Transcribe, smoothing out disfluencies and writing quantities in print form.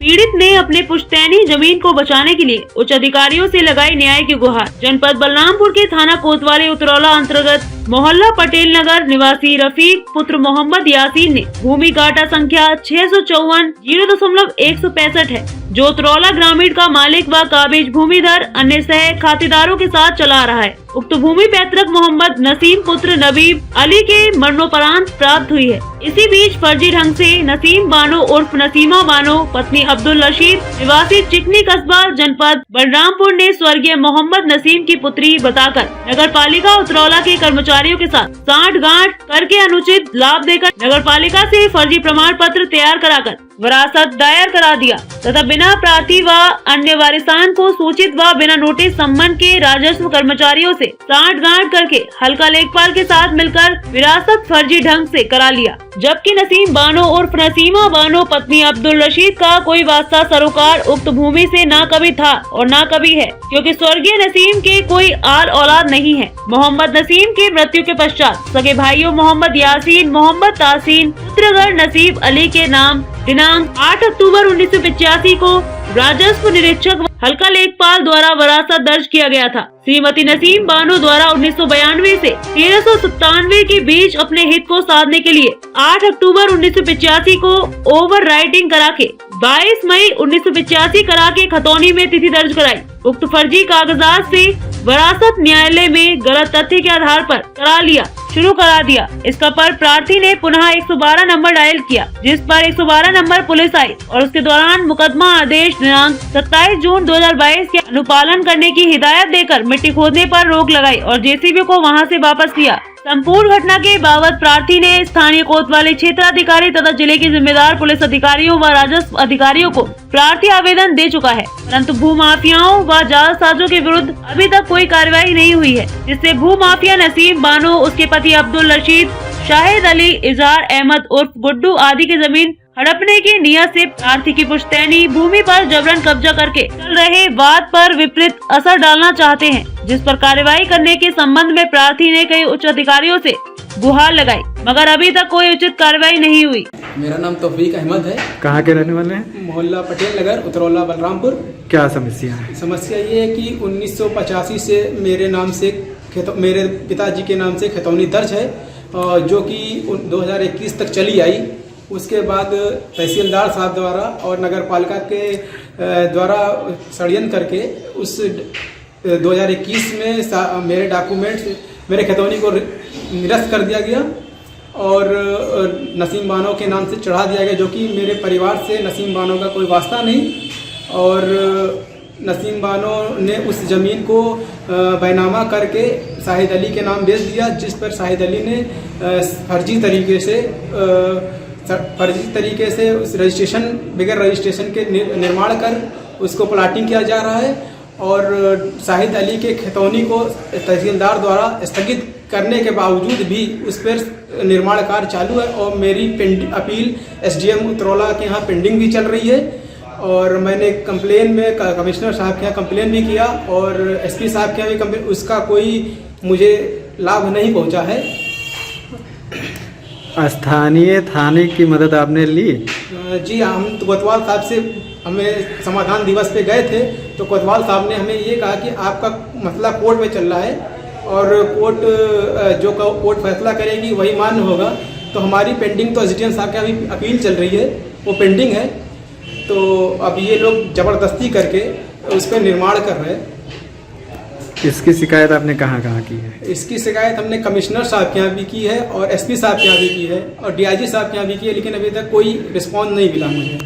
पीड़ित ने अपने पुश्तैनी जमीन को बचाने के लिए उच्च अधिकारियों से लगाई न्याय की गुहार। जनपद बलरामपुर के थाना कोतवाली उतरौला अंतर्गत मोहल्ला पटेल नगर निवासी रफीक पुत्र मोहम्मद यासीन ने भूमि गाटा संख्या 654-0.165 है, जो उतरौला ग्रामीण का मालिक व काबिज भूमिधर अन्य सह खातेदारों के साथ चला रहा है। उक्त भूमि पैतृक मोहम्मद नसीम पुत्र नबीब अली के मरणोपरांत प्राप्त हुई है। इसी बीच फर्जी ढंग से नसीम बानो उर्फ नसीमा बानो पत्नी अब्दुल रशीद निवासी चिकनी कस्बा जनपद बलरामपुर ने स्वर्गीय मोहम्मद नसीम की पुत्री बताकर नगर पालिका उतरौला के कर्मचारियों के साथ सांठ-गांठ करके अनुचित लाभ देकर नगर पालिका से फर्जी प्रमाण पत्र तैयार कराकर वरासत दायर करा दिया तथा बिना प्रार्थी व अन्य वारिसान को सूचित व बिना नोटिस सम्मन के राजस्व कर्मचारियों से सांठ-गांठ करके हल्का लेखपाल के साथ मिलकर विरासत फर्जी ढंग से करा लिया। जबकि नसीम बानो उर्फ नसीमा बानो पत्नी अब्दुल रशीद का कोई वास्ता सरोकार उक्त भूमि से न कभी था और न कभी है, क्योंकि स्वर्गीय नसीम के कोई आल औलाद नहीं है। मोहम्मद नसीम के मृत्यु के पश्चात सगे भाइयों मोहम्मद यासीन, मोहम्मद तासीन, पुत्रगढ़ नसीब अली के नाम दिनांक 8 अक्टूबर 1985 को राजस्व निरीक्षक हल्का लेखपाल द्वारा वरासत दर्ज किया गया था। श्रीमती नसीम बानो द्वारा 1992 से 1397 के बीच अपने हित को साधने के लिए 8 अक्टूबर 1985 को ओवर राइटिंग करा के 22 मई 1985 करा के खतौनी में तिथि दर्ज कराई। उक्त फर्जी कागजात से वरासत न्यायालय में गलत तथ्य के आधार पर शुरू करा दिया। इसका पर प्रार्थी ने पुनः 112 नंबर डायल किया, जिस पर 112 नंबर पुलिस आई और उसके दौरान मुकदमा आदेश दिनांक 27 जून 2022 के अनुपालन करने की हिदायत देकर मिट्टी खोदने पर रोक लगाई और जेसीबी को वहां से वापस लिया। संपूर्ण घटना के बाबत प्रार्थी ने स्थानीय कोतवाली क्षेत्राधिकारी तथा जिले के जिम्मेदार पुलिस अधिकारियों व राजस्व अधिकारियों को प्रार्थी आवेदन दे चुका है, परंतु भूमाफियाओं व जालसाजों के विरुद्ध अभी तक कोई कार्रवाई नहीं हुई है, जिससे भूमाफिया नसीम बानो, उसके पति अब्दुल रशीद, शाहिद अली, इजहार अहमद उर्फ गुड्डू आदि की जमीन हड़पने की नियत से प्रार्थी की पुश्तैनी भूमि पर जबरन कब्जा करके चल रहे वाद पर विपरीत असर डालना चाहते हैं, जिस पर कार्रवाई करने के संबंध में प्रार्थी ने कई उच्च अधिकारियों से गुहार लगाई, मगर अभी तक कोई उचित कार्रवाई नहीं हुई। मेरा नाम तौफीक अहमद है। कहाँ के रहने वाले हैं? मोहल्ला पटेल नगर, उतरौला, बलरामपुर। क्या समस्या है? समस्या ये है कि 1985 से मेरे पिताजी के नाम से खतौनी दर्ज है, जो कि 2021 तक चली आई। उसके बाद तहसीलदार साहब द्वारा और नगर पालिका के द्वारा षड्यंत्र करके उस 2021 में मेरे डॉक्यूमेंट्स मेरे खतौनी को निरस्त कर दिया गया और नसीम बानो के नाम से चढ़ा दिया गया, जो कि मेरे परिवार से नसीम बानो का कोई वास्ता नहीं। और नसीम बानो ने उस ज़मीन को बैनामा करके शाहिद अली के नाम बेच दिया, जिस पर शाहिद अली ने फर्जी तरीके से उस रजिस्ट्रेशन बगैर रजिस्ट्रेशन के निर्माण कर उसको प्लाटिंग किया जा रहा है। और शाहिद अली के खतौनी को तहसीलदार द्वारा स्थगित करने के बावजूद भी उस पर निर्माण कार्य चालू है और मेरी अपील SDM उतरौला के यहाँ पेंडिंग भी चल रही है। और मैंने कंप्लेन में कमिश्नर साहब के यहाँ कंप्लेन भी किया और SP साहब के यहाँ भी कंप्लेन, उसका कोई मुझे लाभ नहीं पहुँचा है। स्थानीय थाने की मदद आपने ली? जी, हम तो कोतवाल साहब से हमें समाधान दिवस पे गए थे, तो कोतवाल साहब ने हमें ये कहा कि आपका मसला कोर्ट में चल रहा है और कोर्ट फैसला करेगी वही मान्य होगा। तो हमारी पेंडिंग तो SDM साहब की अभी अपील चल रही है, वो पेंडिंग है। तो अब ये लोग ज़बरदस्ती करके उस पर निर्माण कर रहे हैं। इसकी शिकायत आपने कहाँ की है? इसकी शिकायत हमने कमिश्नर साहब के यहाँ भी की है और SP साहब के यहाँ भी की है और DIG साहब के यहाँ भी की है, लेकिन अभी तक कोई रिस्पॉन्स नहीं मिला मुझे।